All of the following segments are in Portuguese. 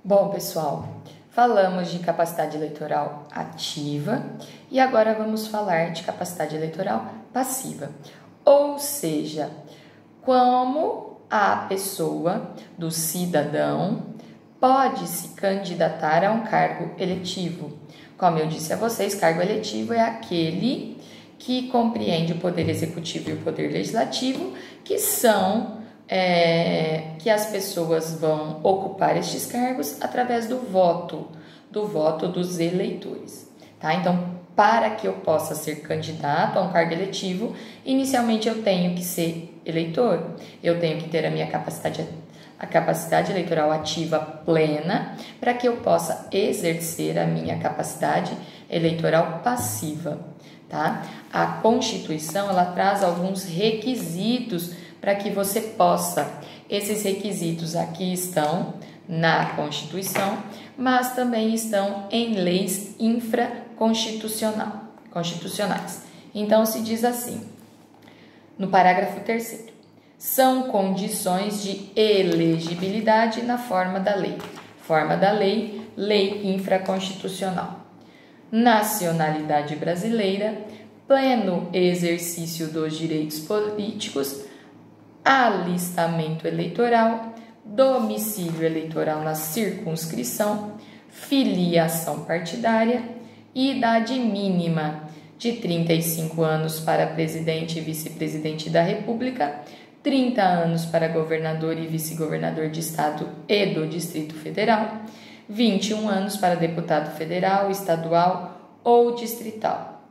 Bom, pessoal, falamos de capacidade eleitoral ativa e agora vamos falar de capacidade eleitoral passiva. Ou seja, como a pessoa, do cidadão, pode se candidatar a um cargo eletivo. Como eu disse a vocês, cargo eletivo é aquele que compreende o poder executivo e o poder legislativo, que são que as pessoas vão ocupar estes cargos através do voto dos eleitores, tá? Então, para que eu possa ser candidato a um cargo eletivo, inicialmente eu tenho que ser eleitor, eu tenho que ter a capacidade eleitoral ativa plena para que eu possa exercer a minha capacidade eleitoral passiva, tá? A Constituição, ela traz alguns requisitos para que você possa. Esses requisitos aqui estão na Constituição, mas também estão em leis infraconstitucionais. Então, se diz assim, no parágrafo 3º, são condições de elegibilidade na forma da lei. Forma da lei, lei infraconstitucional. Nacionalidade brasileira, pleno exercício dos direitos políticos, alistamento eleitoral, domicílio eleitoral na circunscrição, filiação partidária, idade mínima de 35 anos para presidente e vice-presidente da República, 30 anos para governador e vice-governador de estado e do Distrito Federal, 21 anos para deputado federal, estadual ou distrital,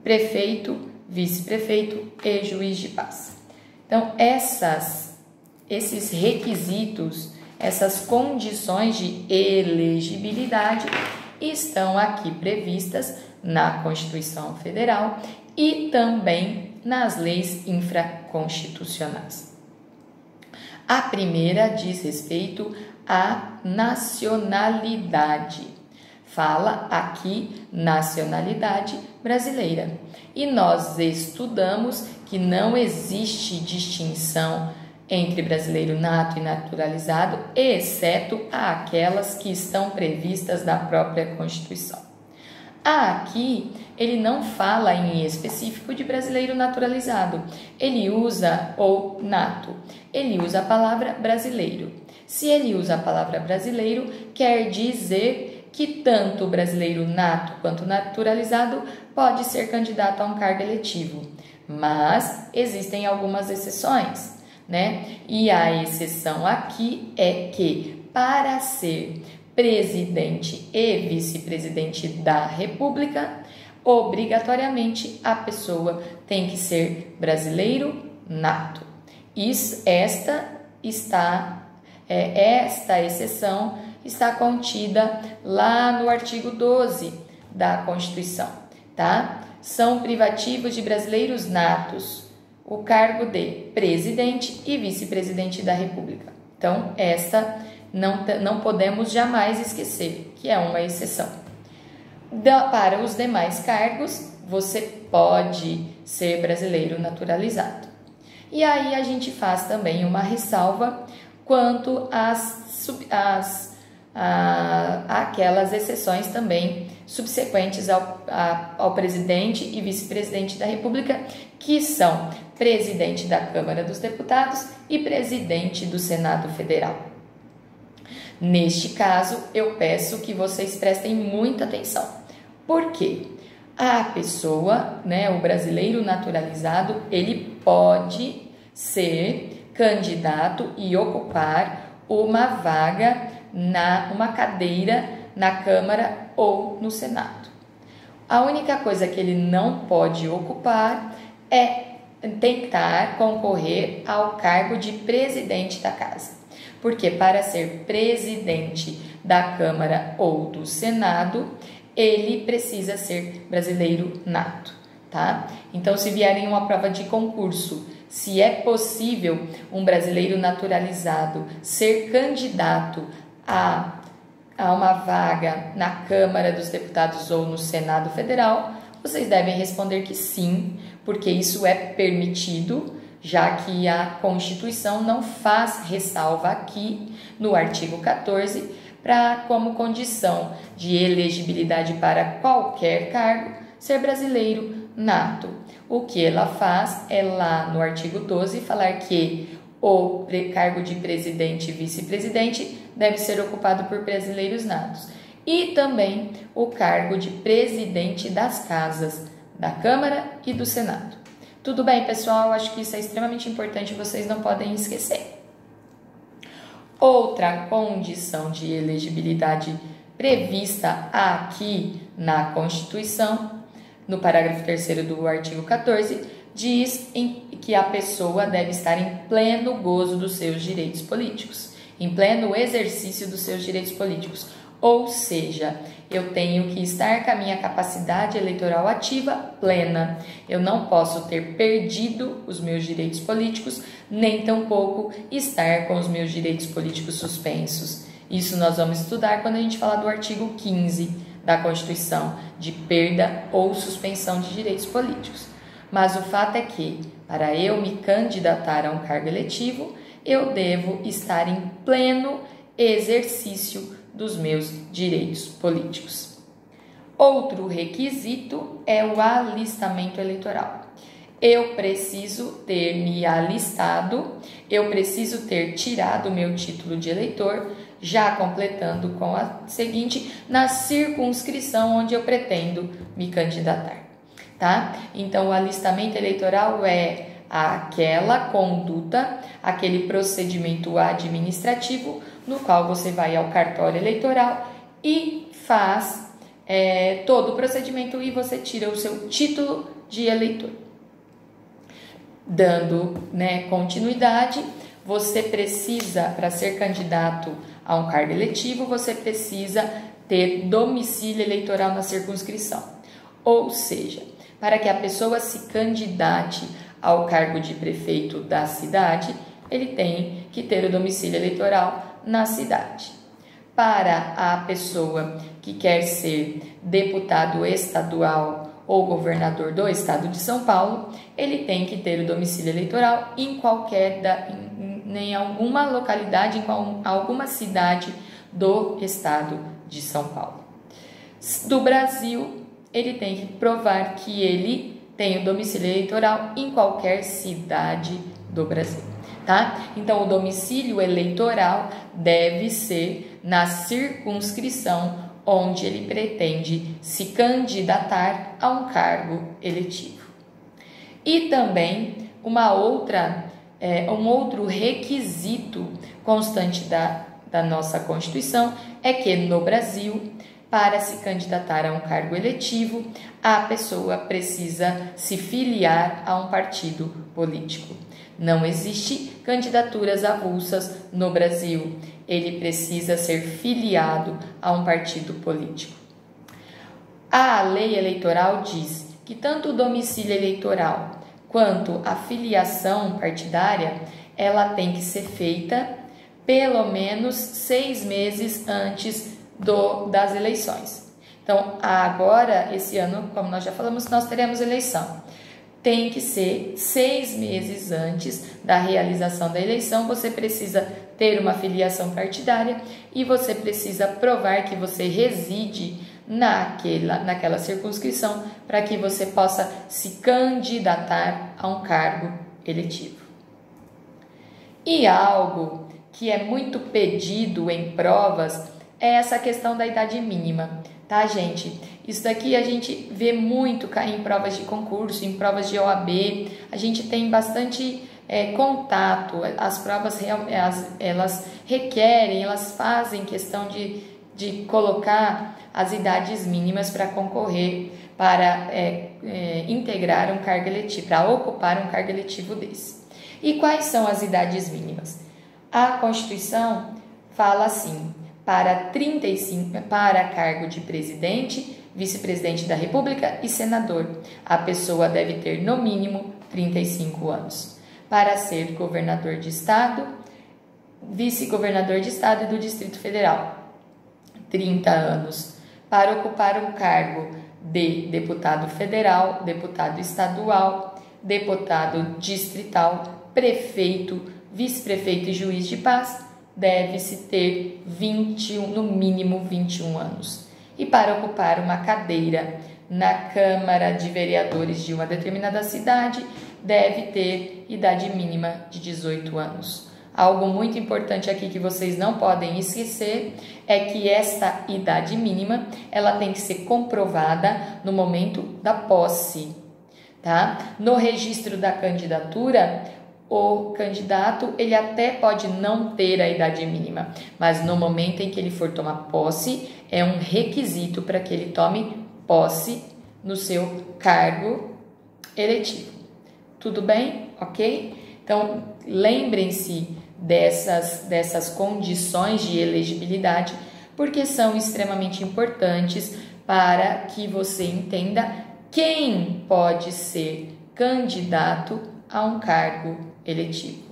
prefeito, vice-prefeito e juiz de paz. Então, esses requisitos, essas condições de elegibilidade estão aqui previstas na Constituição Federal e também nas leis infraconstitucionais. A primeira diz respeito à nacionalidade. Fala aqui nacionalidade brasileira. E nós estudamos que não existe distinção entre brasileiro nato e naturalizado, exceto aquelas que estão previstas na própria Constituição. Aqui, ele não fala em específico de brasileiro naturalizado, ele usa, ou nato, ele usa a palavra brasileiro. Se ele usa a palavra brasileiro, quer dizer que tanto brasileiro nato quanto naturalizado pode ser candidato a um cargo eletivo, mas existem algumas exceções, né? E a exceção aqui é que para ser presidente e vice-presidente da República, obrigatoriamente a pessoa tem que ser brasileiro nato. Esta exceção está contida lá no artigo 12 da Constituição, tá? São privativos de brasileiros natos o cargo de presidente e vice-presidente da República. Então, esta não podemos jamais esquecer, que é uma exceção. Para os demais cargos, você pode ser brasileiro naturalizado. E aí a gente faz também uma ressalva quanto àquelas exceções também subsequentes ao presidente e vice-presidente da República, que são presidente da Câmara dos Deputados e presidente do Senado Federal. Neste caso, eu peço que vocês prestem muita atenção. Por quê? A pessoa, o brasileiro naturalizado, ele pode ser candidato e ocupar uma vaga uma cadeira na Câmara ou no Senado. A única coisa que ele não pode ocupar é tentar concorrer ao cargo de presidente da casa. Porque para ser presidente da Câmara ou do Senado, ele precisa ser brasileiro nato, tá? Então, se vierem uma prova de concurso, se é possível um brasileiro naturalizado ser candidato a uma vaga na Câmara dos Deputados ou no Senado Federal, vocês devem responder que sim, porque isso é permitido, já que a Constituição não faz ressalva aqui no artigo 14 como condição de elegibilidade para qualquer cargo, ser brasileiro nato. O que ela faz é lá no artigo 12 falar que o cargo de presidente e vice-presidente deve ser ocupado por brasileiros natos. E também o cargo de presidente das casas, da Câmara e do Senado. Tudo bem, pessoal? Acho que isso é extremamente importante, vocês não podem esquecer. Outra condição de elegibilidade prevista aqui na Constituição, no parágrafo 3º do artigo 14, diz que a pessoa deve estar em pleno gozo dos seus direitos políticos, em pleno exercício dos seus direitos políticos. Ou seja, eu tenho que estar com a minha capacidade eleitoral ativa plena. Eu não posso ter perdido os meus direitos políticos, nem tampouco estar com os meus direitos políticos suspensos. Isso nós vamos estudar quando a gente falar do artigo 15 da Constituição, de perda ou suspensão de direitos políticos. Mas o fato é que, para eu me candidatar a um cargo eletivo, eu devo estar em pleno exercício dos meus direitos políticos. Outro requisito é o alistamento eleitoral. Eu preciso ter me alistado, eu preciso ter tirado o meu título de eleitor, já completando com a seguinte, na circunscrição onde eu pretendo me candidatar, tá? Então, o alistamento eleitoral é aquela conduta, aquele procedimento administrativo no qual você vai ao cartório eleitoral e faz todo o procedimento e você tira o seu título de eleitor. Dando continuidade, você precisa, para ser candidato a um cargo eletivo, você precisa ter domicílio eleitoral na circunscrição. Ou seja, para que a pessoa se candidate ao cargo de prefeito da cidade, ele tem que ter o domicílio eleitoral na cidade. Para a pessoa que quer ser deputado estadual ou governador do estado de São Paulo, ele tem que ter o domicílio eleitoral em alguma localidade, em alguma cidade do estado de São Paulo. Do Brasil, ele tem que provar que ele tem o domicílio eleitoral em qualquer cidade do Brasil, tá? Então, o domicílio eleitoral deve ser na circunscrição onde ele pretende se candidatar a um cargo eletivo. E também um outro requisito constante da nossa Constituição é que no Brasil, para se candidatar a um cargo eletivo, a pessoa precisa se filiar a um partido político. Não existe candidaturas avulsas no Brasil. Ele precisa ser filiado a um partido político. A lei eleitoral diz que tanto o domicílio eleitoral quanto a filiação partidária, ela tem que ser feita pelo menos 6 meses antes das eleições. Então, agora, esse ano, como nós já falamos, nós teremos eleição. Tem que ser 6 meses antes da realização da eleição, você precisa ter uma filiação partidária e você precisa provar que você reside naquela circunscrição para que você possa se candidatar a um cargo eletivo. E algo que é muito pedido em provas é essa questão da idade mínima, tá, gente? Isso daqui a gente vê muito em provas de concurso, em provas de OAB, a gente tem bastante contato, as provas elas requerem, elas fazem questão de colocar as idades mínimas para concorrer, para integrar um cargo eletivo, para ocupar um cargo eletivo desse. E quais são as idades mínimas? A Constituição fala assim: para cargo de presidente, vice-presidente da República e senador, a pessoa deve ter no mínimo 35 anos. Para ser governador de estado, vice-governador de estado e do Distrito Federal, 30 anos. Para ocupar um cargo de deputado federal, deputado estadual, deputado distrital, prefeito, vice-prefeito e juiz de paz, deve-se ter 21, no mínimo 21 anos. E para ocupar uma cadeira na Câmara de Vereadores de uma determinada cidade, deve ter idade mínima de 18 anos. Algo muito importante aqui que vocês não podem esquecer é que esta idade mínima, ela tem que ser comprovada no momento da posse, tá? No registro da candidatura, o candidato, ele até pode não ter a idade mínima, mas no momento em que ele for tomar posse, é um requisito para que ele tome posse no seu cargo eletivo. Tudo bem? Ok? Então, lembrem-se dessas condições de elegibilidade, porque são extremamente importantes para que você entenda quem pode ser candidato a um cargo eletivo.